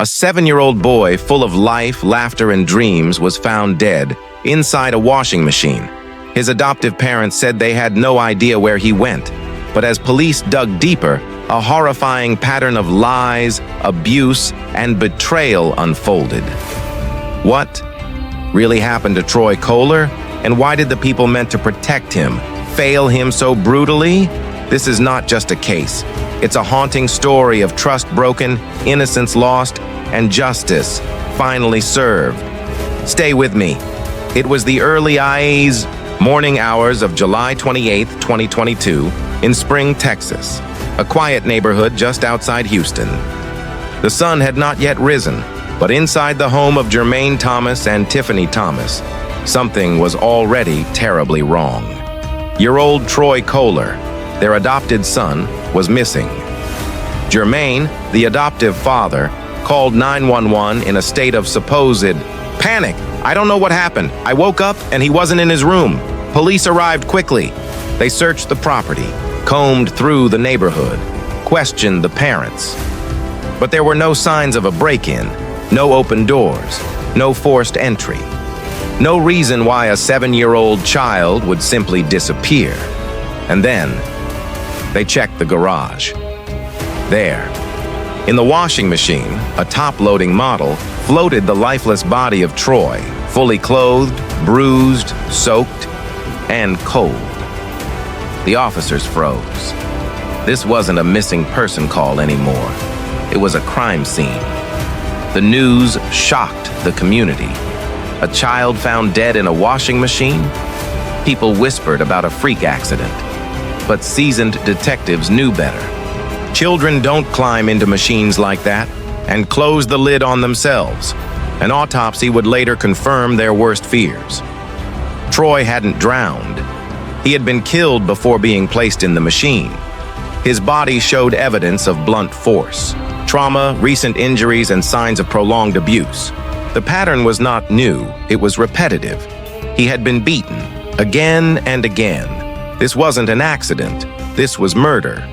A 7-year-old boy full of life, laughter, and dreams was found dead inside a washing machine. His adoptive parents said they had no idea where he went, but as police dug deeper, a horrifying pattern of lies, abuse, and betrayal unfolded. What really happened to Troy Koehler, and why did the people meant to protect him fail him so brutally? This is not just a case. It's a haunting story of trust broken, innocence lost, and justice finally served. Stay with me. It was the early morning hours of July 28, 2022, in Spring, Texas, a quiet neighborhood just outside Houston. The sun had not yet risen, but inside the home of Jermaine Thomas and Tiffany Thomas, something was already terribly wrong. Year-old Troy Koehler, their adopted son, was missing. Jermaine, the adoptive father, called 911 in a state of supposed panic. "I don't know what happened. I woke up and he wasn't in his room." Police arrived quickly. They searched the property, combed through the neighborhood, questioned the parents. But there were no signs of a break-in, no open doors, no forced entry. No reason why a 7-year-old child would simply disappear. And then, they checked the garage. There, in the washing machine, a top-loading model, floated the lifeless body of Troy, fully clothed, bruised, soaked, and cold. The officers froze. This wasn't a missing person call anymore. It was a crime scene. The news shocked the community. A child found dead in a washing machine? People whispered about a freak accident. But seasoned detectives knew better. Children don't climb into machines like that and close the lid on themselves. An autopsy would later confirm their worst fears. Troy hadn't drowned. He had been killed before being placed in the machine. His body showed evidence of blunt force, trauma, recent injuries, and signs of prolonged abuse. The pattern was not new, it was repetitive. He had been beaten, again and again. This wasn't an accident, this was murder.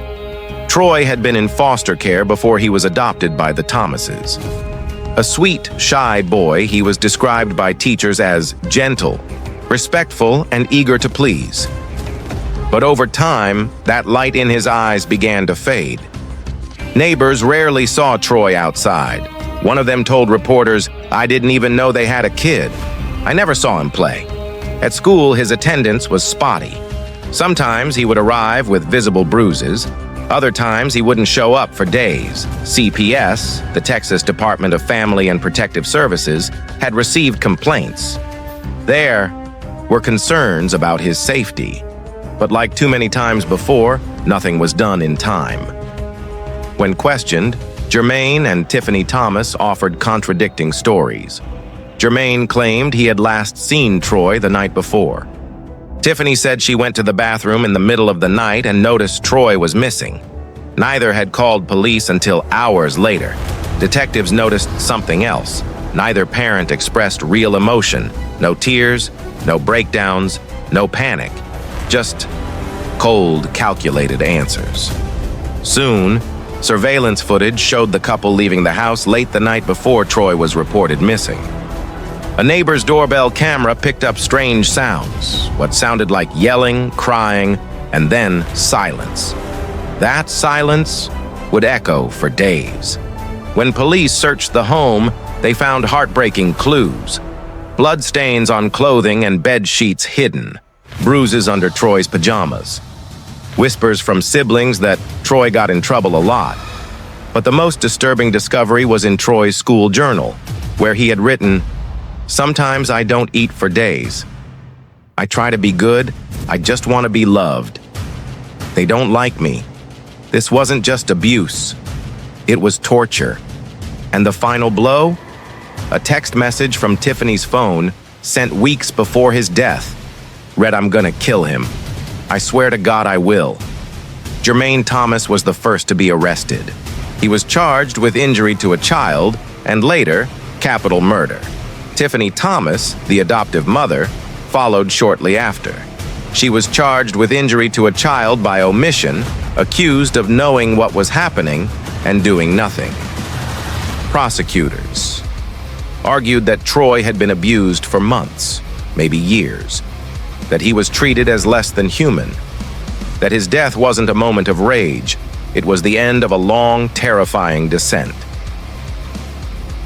Troy had been in foster care before he was adopted by the Thomases. A sweet, shy boy, he was described by teachers as gentle, respectful, and eager to please. But over time, that light in his eyes began to fade. Neighbors rarely saw Troy outside. One of them told reporters, "I didn't even know they had a kid. I never saw him play." At school, his attendance was spotty. Sometimes he would arrive with visible bruises. Other times, he wouldn't show up for days. CPS, the Texas Department of Family and Protective Services, had received complaints. There were concerns about his safety. But like too many times before, nothing was done in time. When questioned, Jermaine and Tiffany Thomas offered contradicting stories. Jermaine claimed he had last seen Troy the night before. Tiffany said she went to the bathroom in the middle of the night and noticed Troy was missing. Neither had called police until hours later. Detectives noticed something else. Neither parent expressed real emotion. No tears, no breakdowns, no panic. Just cold, calculated answers. Soon, surveillance footage showed the couple leaving the house late the night before Troy was reported missing. A neighbor's doorbell camera picked up strange sounds, what sounded like yelling, crying, and then silence. That silence would echo for days. When police searched the home, they found heartbreaking clues. Bloodstains on clothing and bed sheets hidden, bruises under Troy's pajamas. Whispers from siblings that Troy got in trouble a lot. But the most disturbing discovery was in Troy's school journal, where he had written, "Sometimes I don't eat for days. I try to be good, I just want to be loved. They don't like me." This wasn't just abuse, it was torture. And the final blow? A text message from Tiffany's phone, sent weeks before his death, read, "I'm gonna kill him. I swear to God I will." Jemaine Thomas was the first to be arrested. He was charged with injury to a child and later, capital murder. Tiffany Thomas, the adoptive mother, followed shortly after. She was charged with injury to a child by omission, accused of knowing what was happening and doing nothing. Prosecutors argued that Troy had been abused for months, maybe years, that he was treated as less than human, that his death wasn't a moment of rage, it was the end of a long, terrifying descent.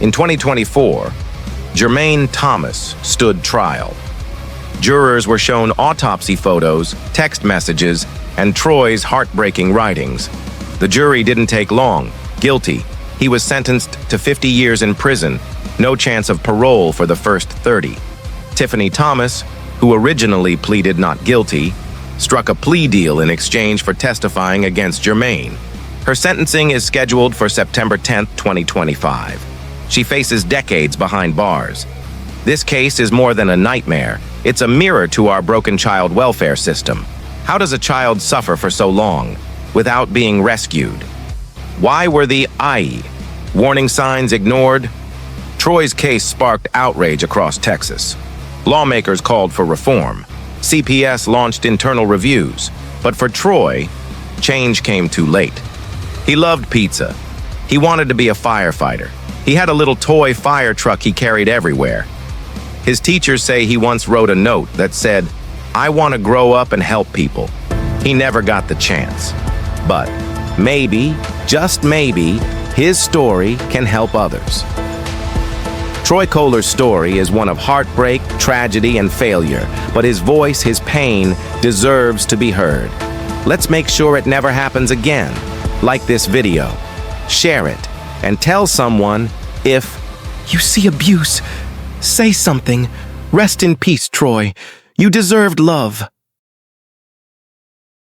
In 2024, Jermaine Thomas stood trial. Jurors were shown autopsy photos, text messages, and Troy's heartbreaking writings. The jury didn't take long. Guilty. He was sentenced to 50 years in prison, no chance of parole for the first 30. Tiffany Thomas, who originally pleaded not guilty, struck a plea deal in exchange for testifying against Jermaine. Her sentencing is scheduled for September 10, 2025. She faces decades behind bars. This case is more than a nightmare. It's a mirror to our broken child welfare system. How does a child suffer for so long without being rescued? Why were the warning signs ignored? Troy's case sparked outrage across Texas. Lawmakers called for reform. CPS launched internal reviews. But for Troy, change came too late. He loved pizza. He wanted to be a firefighter. He had a little toy fire truck he carried everywhere. His teachers say he once wrote a note that said, "I want to grow up and help people." He never got the chance. But maybe, just maybe, his story can help others. Troy Koehler's story is one of heartbreak, tragedy, and failure, but his voice, his pain, deserves to be heard. Let's make sure it never happens again. Like this video, share it, and tell someone if you see abuse, say something. Rest in peace, Troy. You deserved love.